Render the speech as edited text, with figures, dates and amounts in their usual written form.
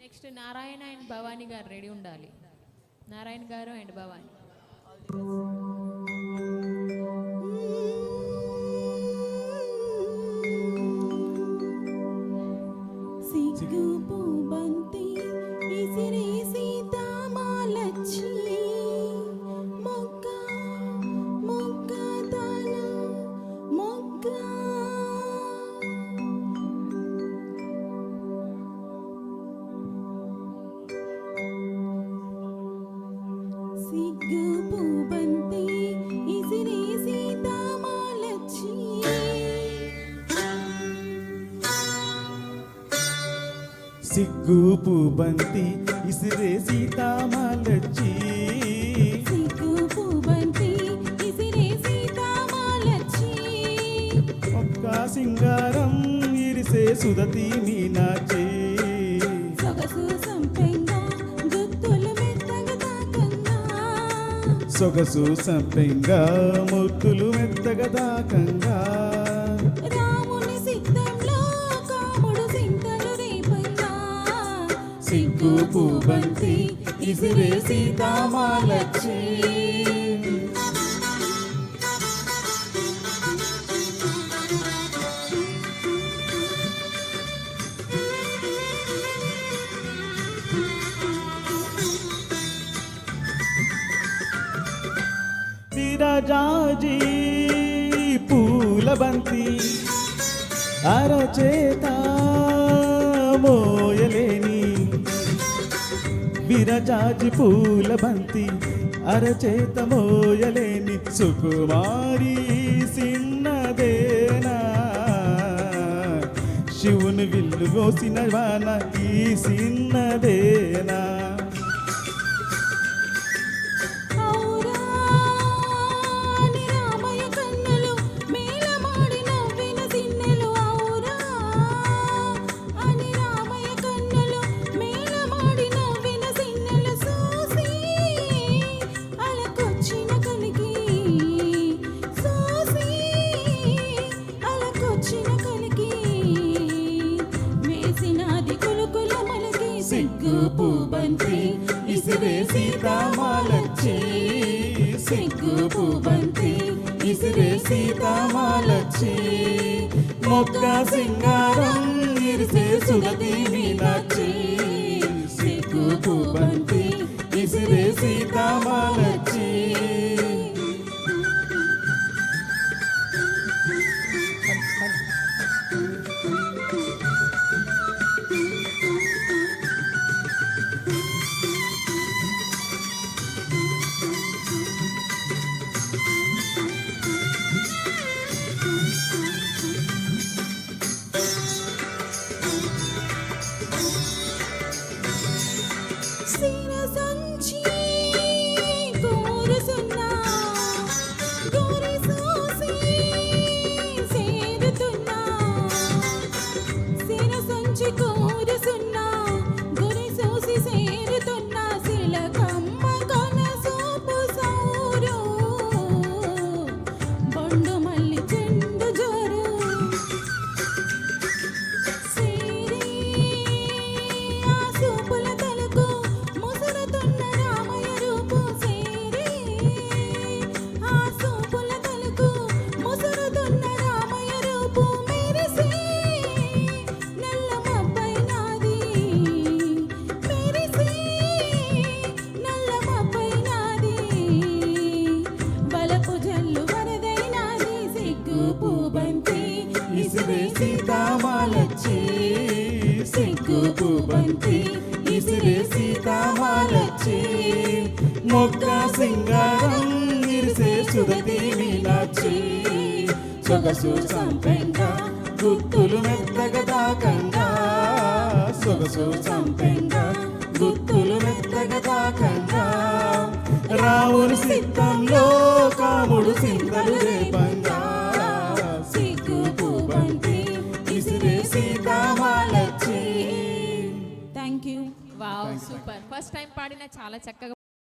Next Narayana and Bhavani గారు ready ఉండాలి. నారాయణ గారు అండ్ భవానీ. సిగ్గు పూబంతి ఇసిరే సీతామాలచ్చి, సిగ్గు పూబంతి ఇసిరే సీతామాలచ్చి, ఒక్క సింగారం ఇరిసే సుదతి మీనాచి, సొగసు సంపెంగా గుత్తులు మెత్తగా తాకంగా, సొగసు సంపెంగా ముత్తులు మెత్తగా తాకంగా, రాముని సిద్ధంలో కాముడు సింతలు రేపంగా, సిగ్గు పూబంతి ఇసిరే సీతామాలచ్చి. విరజాజి పూలబంతి అరచేత మోయలేని, విరజాజి పూలబంతి అరచేత మోయలేని, సుకుమారి సిన్నదేనా శివుని విల్లు మోసిన వాన ఈ సిన్నదేనా. సిగ్గు పూబంతి ఇసిరే సీతామాలచ్చి, సిగ్గు పూబంతి ఇసిరే సీతామాలచ్చి, మొక్క సింగారం ఇరిసే సుగతి మీనాచి, సిగ్గు పూబంతి ఇసిరే సీతామాలచ్చి. ఇసిరే సీతామాలచ్చి, సిగ్గు పూబంతి ఇసిరే సీతామాలచ్చి, మొక్క సింగారం ఇరిసే సుదతి మీనాచి, సొగసు సంపెంగా గుత్తులు మెత్తగా తాకంగా, సొగసు సంపెంగా గుత్తులు మెత్తగా తాకంగా, రాముని సిద్ధంలో కాముడు సింతలు రేపంగా, సిగ్గు పూబంతి ఇసిరే సీతామాలచ్చి. Thank you. Wow, super. First time పాడిన చాలా చక్కగా